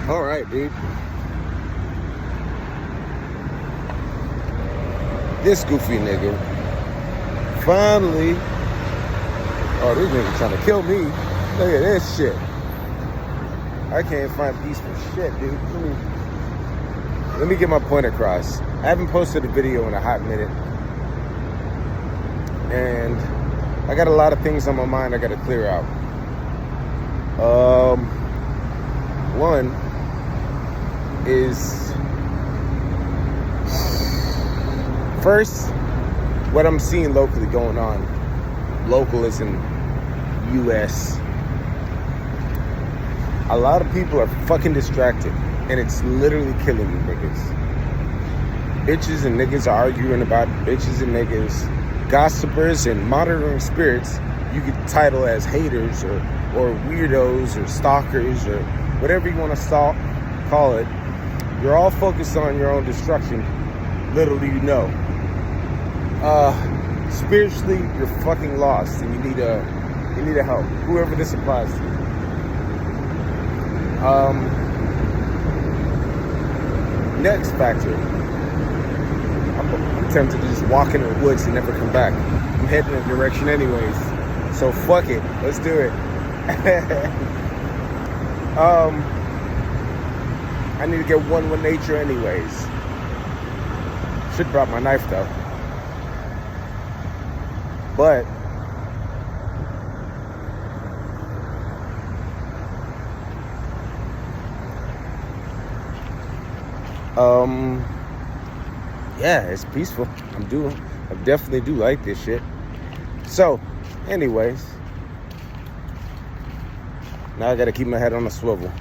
All right, dude. This goofy nigga finally. Oh, this nigga trying to kill me. Look at this shit. I can't find peace for shit, dude. Let me get my point across. I haven't posted a video in a hot minute. And I got a lot of things on my mind I got to clear out. One is first what I'm seeing locally going on. Local is in US. A lot of people are fucking distracted, and it's literally killing you niggas. Bitches and niggas are arguing about bitches and niggas. Gossipers and monitoring spirits you could title as haters or weirdos or stalkers or whatever you want to call it. You're all focused on your own destruction. Little do you know. Spiritually, you're fucking lost, and you need a help. Whoever this applies to. Next factor. I'm tempted to just walk into the woods and never come back. I'm heading in a direction anyways. So fuck it. Let's do it. I need to get one with nature anyways. Should brought my knife though. But yeah, it's peaceful. I definitely do like this shit. So, anyways, now I gotta keep my head on a swivel.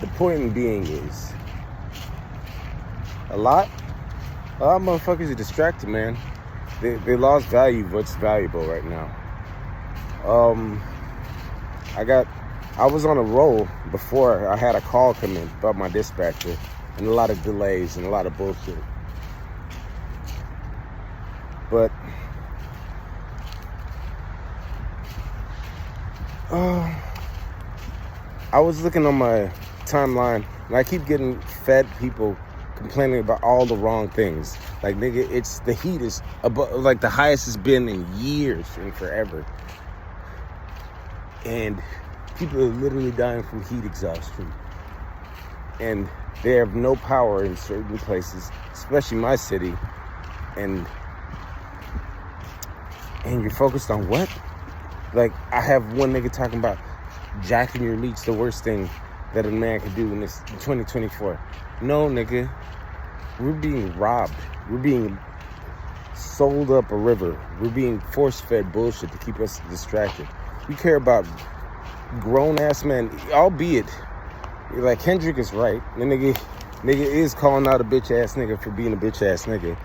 The point being is a lot of motherfuckers are distracted, man. They lost value of what's valuable right now. I was on a roll before I had a call come in about my dispatcher, and a lot of delays and a lot of bullshit. But I was looking on my timeline, and I keep getting fed people complaining about all the wrong things. Like, nigga, the heat is above, like the highest it's been in years and forever. And people are literally dying from heat exhaustion. And they have no power in certain places, especially my city. And you're focused on what? Like, I have one nigga talking about jacking your meat's the worst thing that a man can do in this 2024. No, nigga. We're being robbed. We're being sold up a river. We're being force-fed bullshit to keep us distracted. We care about grown-ass men, albeit, like, Kendrick is right. The nigga is calling out a bitch-ass nigga for being a bitch-ass nigga.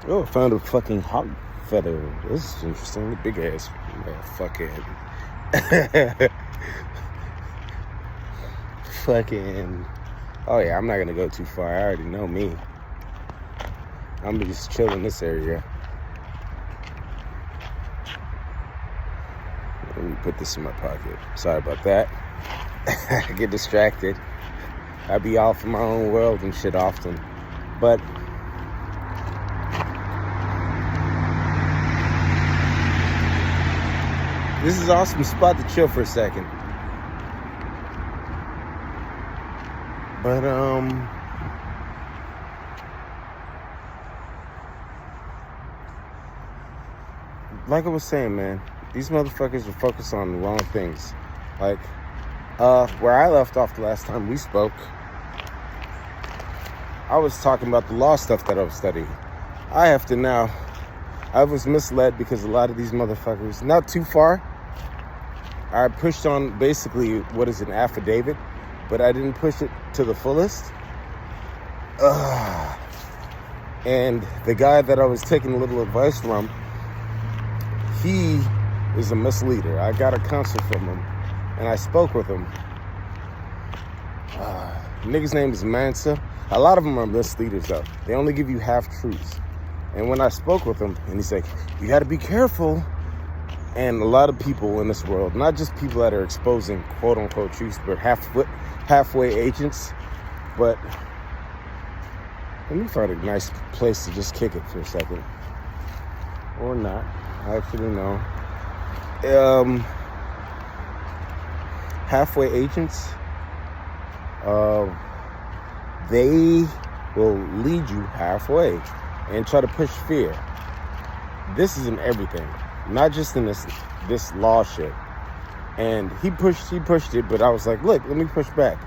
Oh, I found a fucking hog feather. This is interesting. The big-ass fucking... fucking... Oh, yeah, I'm not gonna go too far. I already know me. I'm just chilling in this area. Let me put this in my pocket. Sorry about that. I get distracted. I be off in my own world and shit often. But this is an awesome spot to chill for a second. But like I was saying, man, these motherfuckers are focused on the wrong things. Like, where I left off the last time we spoke, I was talking about the law stuff that I was studying. I was misled because a lot of these motherfuckers, not too far, I pushed on basically what is an affidavit, but I didn't push it to the fullest. And the guy that I was taking a little advice from, he is a misleader. I got a counsel from him, and I spoke with him. Nigga's name is Mansa. A lot of them are misleaders, though. They only give you half truths. And when I spoke with him, and he's like, you got to be careful. And a lot of people in this world, not just people that are exposing quote unquote truths, but halfway agents. But let me find a nice place to just kick it for a second. Or not. Actually, no. Halfway agents, they will lead you halfway and try to push fear. This is in everything, not just in this law shit. And he pushed it, but I was like, look, let me push back.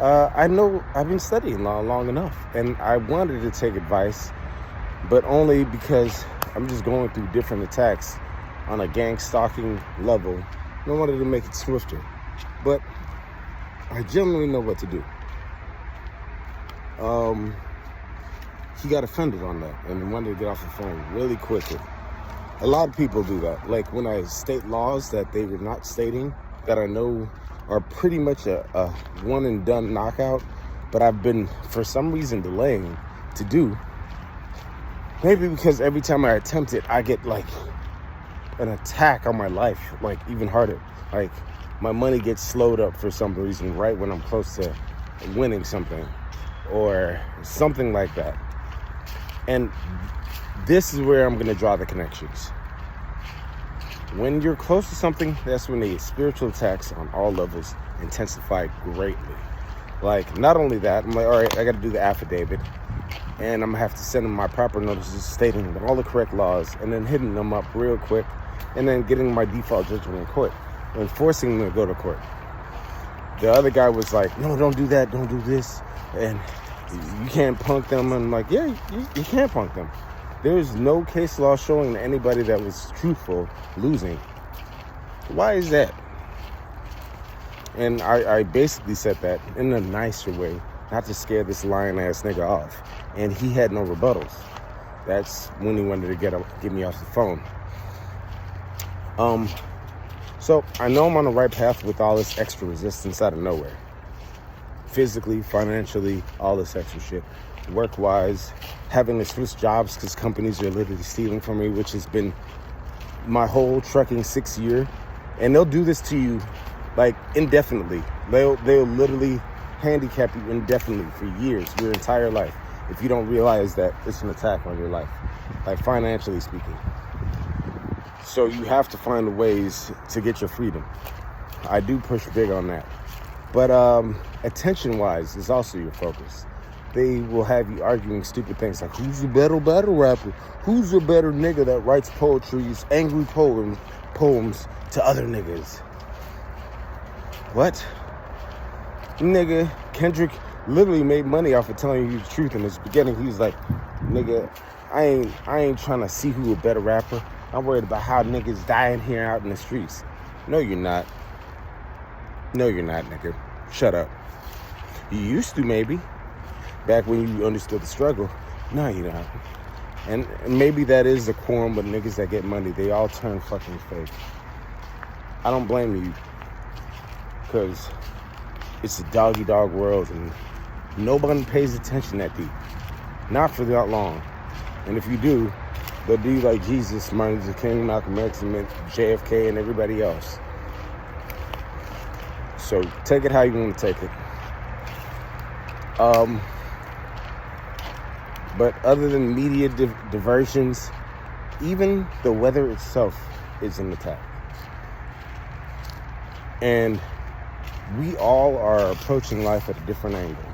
I know I've been studying law long enough, and I wanted to take advice, but only because I'm just going through different attacks on a gang stalking level, and I wanted to make it swifter. But I generally know what to do. He got offended on that and wanted to get off the phone really quickly. A lot of people do that. Like when I state laws that they were not stating, that I know are pretty much a one and done knockout, but I've been, for some reason, delaying to do. Maybe because every time I attempt it, I get like an attack on my life, like even harder. Like my money gets slowed up for some reason right when I'm close to winning something or something like that. And this is where I'm going to draw the connections. When you're close to something, that's when the spiritual attacks on all levels intensify greatly. Like, not only that, I'm like, all right, I got to do the affidavit, and I'm going to have to send them my proper notices stating all the correct laws, and then hitting them up real quick, and then getting my default judgment in court, and forcing them to go to court. The other guy was like, no, don't do that, don't do this, and you can't punk them. And I'm like, yeah, you can't punk them. There's no case law showing anybody that was truthful losing. Why is that? And I basically said that in a nicer way, not to scare this lying ass nigga off. And he had no rebuttals. That's when he wanted to get me off the phone. So I know I'm on the right path with all this extra resistance out of nowhere. Physically, financially, all this extra shit. Work-wise, having to switch jobs because companies are literally stealing from me, which has been my whole trucking 6 year. And they'll do this to you like indefinitely. They'll literally handicap you indefinitely for years, your entire life, if you don't realize that it's an attack on your life, like financially speaking. So you have to find ways to get your freedom. I do push big on that. But attention-wise is also your focus. They will have you arguing stupid things like, who's a better battle rapper? Who's a better nigga that writes poetries, angry poems to other niggas? What? Nigga, Kendrick literally made money off of telling you the truth in his beginning. He was like, nigga, I ain't trying to see who a better rapper. I'm worried about how niggas dying here out in the streets. No, you're not. No, you're not, nigga. Shut up. You used to, maybe. Back when you understood the struggle. No, you don't. And maybe that is the quorum of niggas that get money. They all turn fucking fake. I don't blame you. Because it's a dog-eat-dog world. And nobody pays attention that deep. Not for that long. And if you do, they'll do like Jesus, Martin Luther King, Malcolm X, and JFK, and everybody else. So take it how you want to take it. But other than media diversions, even the weather itself is an attack. And we all are approaching life at a different angle,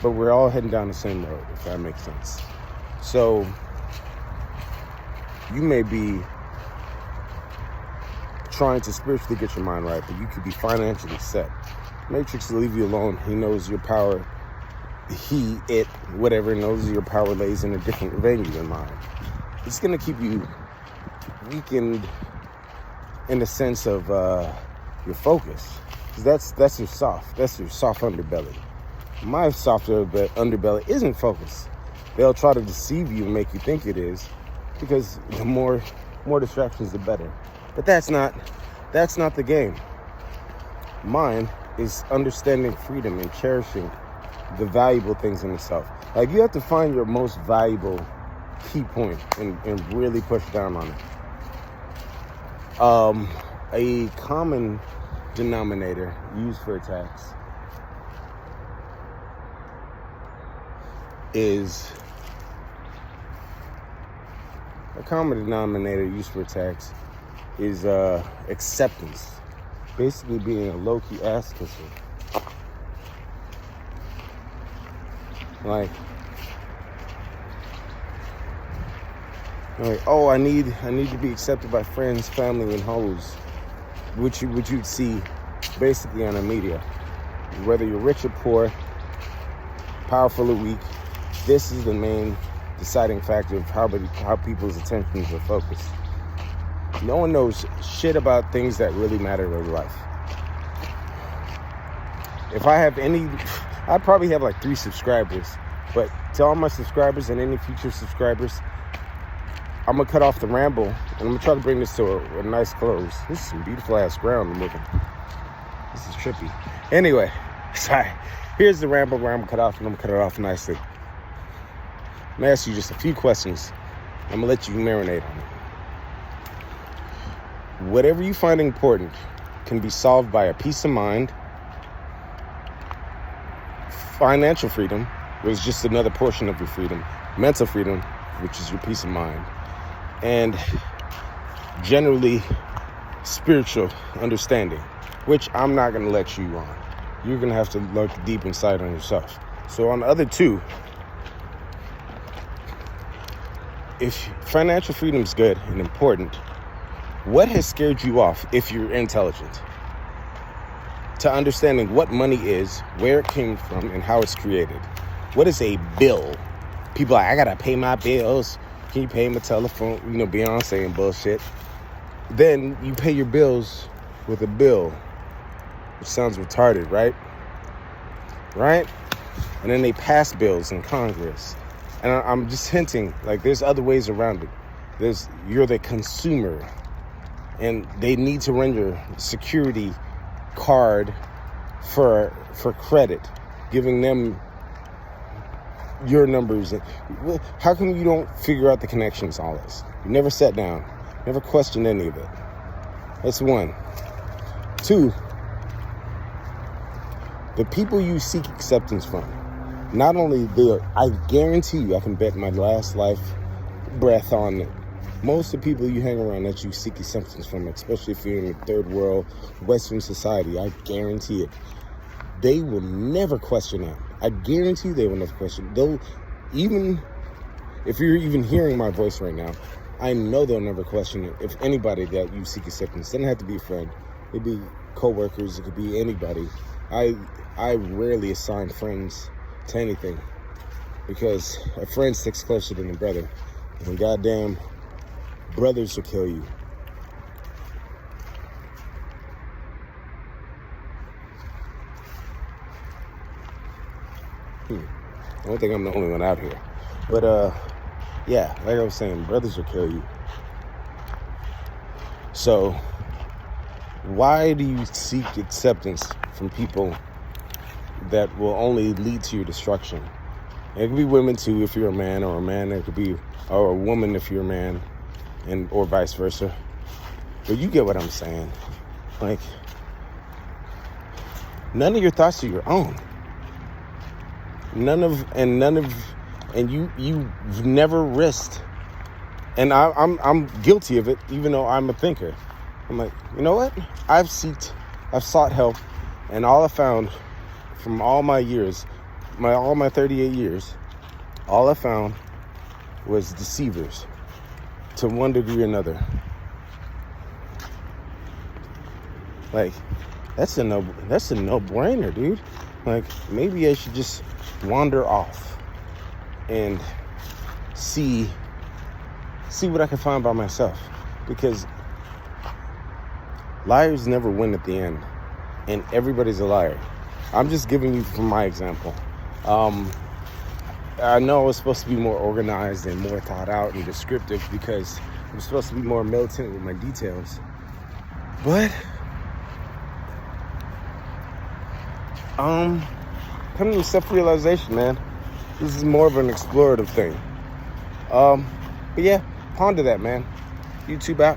but we're all heading down the same road, if that makes sense. So you may be trying to spiritually get your mind right, but you could be financially set. Matrix will leave you alone. He knows your power. Whatever knows your power lays in a different venue than mine. It's going to keep you weakened in the sense of your focus. Because that's your soft underbelly. My soft underbelly isn't focused. They'll try to deceive you and make you think it is, because the more distractions, the better. But that's not the game. Mine is understanding freedom and cherishing the valuable things in itself. Like, you have to find your most valuable key point and really push down on it. A common denominator used for attacks is acceptance. Basically being a low-key ass kisser. Like, oh, I need to be accepted by friends, family, and hoes, which you'd see basically on the media. Whether you're rich or poor, powerful or weak, this is the main deciding factor of how people's attentions are focused. No one knows shit about things that really matter in life. If I have I probably have like 3 subscribers, but to all my subscribers and any future subscribers, I'm gonna cut off the ramble and I'm gonna try to bring this to a nice close. This is some beautiful ass ground I'm looking. This is trippy. Anyway, sorry. Here's the ramble where I'm gonna cut off, and I'm gonna cut it off nicely. I'm gonna ask you just a few questions. I'm gonna let you marinate on it. Whatever you find important can be solved by a peace of mind. Financial freedom was just another portion of your freedom. Mental freedom, which is your peace of mind. And generally spiritual understanding, which I'm not going to let you on. You're going to have to look deep inside on yourself. So on the other 2, if financial freedom is good and important, what has scared you off if you're intelligent to understanding what money is, where it came from, and how it's created? What is a bill? People are like, I gotta pay my bills. Can you pay my telephone? Beyonce and bullshit. Then you pay your bills with a bill, which sounds retarded, right? Right? And then they pass bills in Congress. And I'm just hinting, like, there's other ways around it. You're the consumer, and they need to render security card for credit, giving them your numbers. How come you don't figure out the connections, all this? You never sat down, never questioned any of it. That's 1. 2, the people you seek acceptance from, not only I guarantee you, I can bet my last life breath on it, most of the people you hang around that you seek acceptance from, especially if you're in a third world Western society, I guarantee it, they will never question that. I guarantee they will never question. Even if you're even hearing my voice right now, I know they'll never question it. If anybody that you seek acceptance, it doesn't have to be a friend. It could be co-workers. It could be anybody. I rarely assign friends to anything because a friend sticks closer than a brother. And goddamn, brothers will kill you. I don't think I'm the only one out here. But, yeah, like I was saying, brothers will kill you. So, why do you seek acceptance from people that will only lead to your destruction? And it could be women, too, if you're a man, or a man, it could be, or a woman if you're a man, or vice versa. But you get what I'm saying. Like, none of your thoughts are your own. And you've never risked. And I'm guilty of it, even though I'm a thinker. I'm like, you know what? I've sought help, and all I found from all my years, all my 38 years, all I found was deceivers to one degree or another. Like, that's a no-brainer, dude. Like, maybe I should just wander off and see what I can find by myself, because liars never win at the end, and everybody's a liar. I'm just giving you from my example. I know I was supposed to be more organized and more thought out and descriptive because I'm supposed to be more militant with my details, but coming to self-realization, man. This is more of an explorative thing. But yeah, ponder that, man. YouTube out.